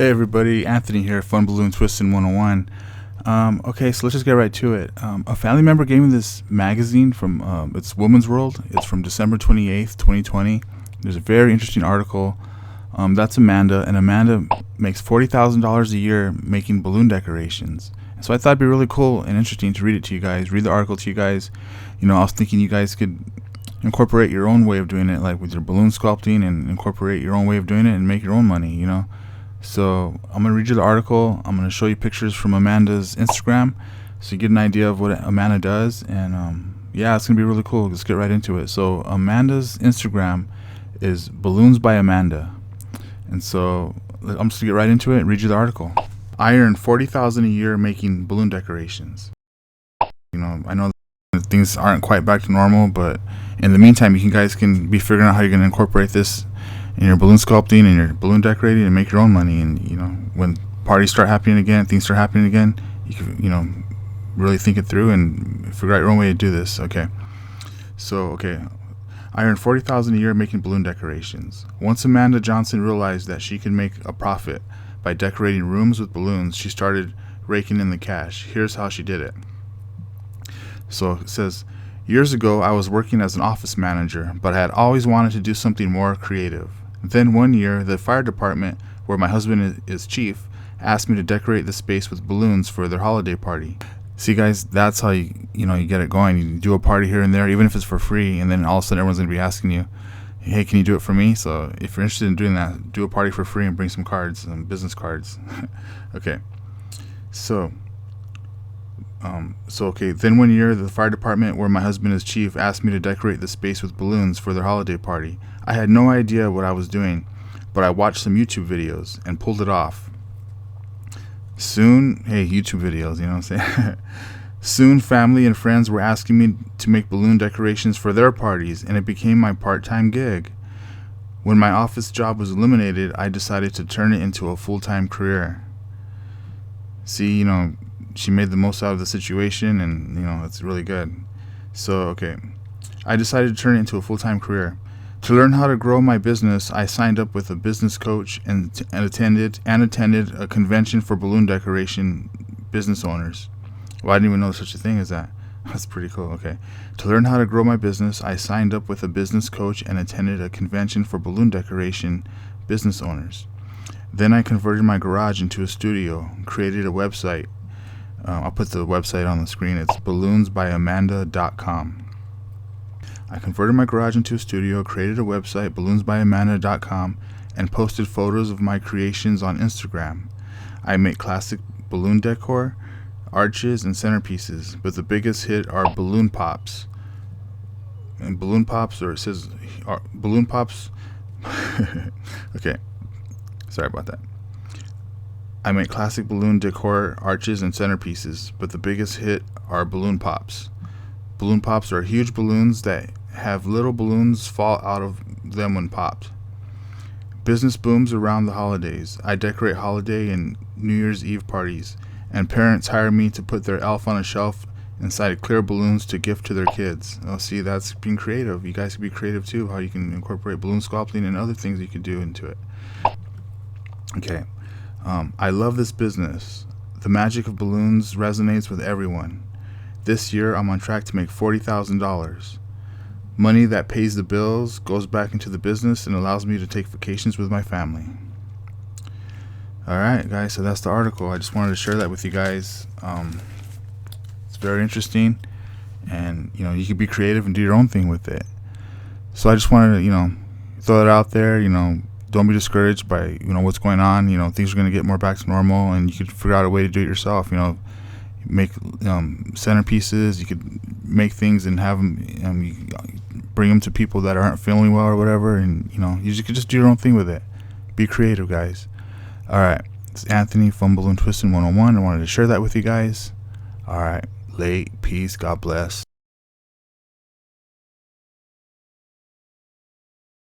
Hey everybody, Anthony here, Fun Balloon Twisting 101. Okay, so let's just get right to it. A family member gave me this magazine from it's Woman's World. It's from December 28th, 2020. There's a very interesting article. That's Amanda, and Amanda makes $40,000 a year making balloon decorations. So I thought it'd be really cool and interesting to read it to you guys, read the article to you guys. I was thinking you guys could incorporate your own way of doing it, like with your balloon sculpting, and incorporate your own way of doing it and make your own money, So I'm going to read you the article. I'm going to show you pictures from Amanda's Instagram so you get an idea of what Amanda does. And yeah, it's going to be really cool. Let's get right into it. So Amanda's Instagram is Balloons by Amanda. And so I'm just going to get right into it and read you the article. I earn $40,000 a year making balloon decorations. I know things aren't quite back to normal, but in the meantime, you guys can be figuring out how you're going to incorporate this in your balloon sculpting and your balloon decorating and make your own money. And when parties start happening again, things start happening again, you can really think it through and figure out your own way to do this. Okay, I earn $40,000 a year making balloon decorations. Once Amanda Johnson realized that she could make a profit by decorating rooms with balloons, she started raking in the cash. Here's how she did it. So it says, years ago I was working as an office manager, but I had always wanted to do something more creative. Then one year, the fire department, where my husband is chief, asked me to decorate the space with balloons for their holiday party. See guys, that's how you get it going. You do a party here and there, even if it's for free, and then all of a sudden everyone's going to be asking you, hey, can you do it for me? So if you're interested in doing that, do a party for free and bring some cards, some business cards. Okay. Then one year, the fire department, where my husband is chief, asked me to decorate the space with balloons for their holiday party. I had no idea what I was doing, but I watched some YouTube videos and pulled it off. Soon, YouTube videos, you know what I'm saying? Soon, family and friends were asking me to make balloon decorations for their parties, and it became my part-time gig. When my office job was eliminated, I decided to turn it into a full-time career. See, she made the most out of the situation, and it's really good. So I decided to turn it into a full-time career. To learn how to grow my business, I signed up with a business coach and attended a convention for balloon decoration business owners. Well, I didn't even know such a thing as that. That's pretty cool. To learn how to grow my business, I signed up with a business coach and attended a convention for balloon decoration business owners. Then I converted my garage into a studio and created a website. I'll put the website on the screen. It's balloonsbyamanda.com. I converted my garage into a studio, created a website, balloonsbyamanda.com, and posted photos of my creations on Instagram. I make classic balloon decor, arches, and centerpieces, but the biggest hit are balloon pops. And balloon pops, balloon pops. Okay, sorry about that. I make classic balloon decor, arches, and centerpieces, but the biggest hit are balloon pops. Balloon pops are huge balloons that have little balloons fall out of them when popped. Business booms around the holidays. I decorate holiday and New Year's Eve parties, and parents hire me to put their elf on a shelf inside clear balloons to gift to their kids. Oh, see, that's being creative. You guys can be creative too, how you can incorporate balloon sculpting and other things you can do into it. I love this business. The magic of balloons resonates with everyone. This year, I'm on track to make $40,000. Money that pays the bills goes back into the business and allows me to take vacations with my family. Alright guys, so that's the article. I just wanted to share that with you guys. It's very interesting, and you can be creative and do your own thing with it. So I just wanted to throw it out there. Don't be discouraged by what's going on. Things are going to get more back to normal, and you could figure out a way to do it yourself. Make centerpieces. You could make things and have them, bring them to people that aren't feeling well or whatever, and you could just do your own thing with it. Be creative, guys. Alright, it's Anthony from Balloon Twisting 101. I wanted to share that with you guys. Alright, late, peace, God bless.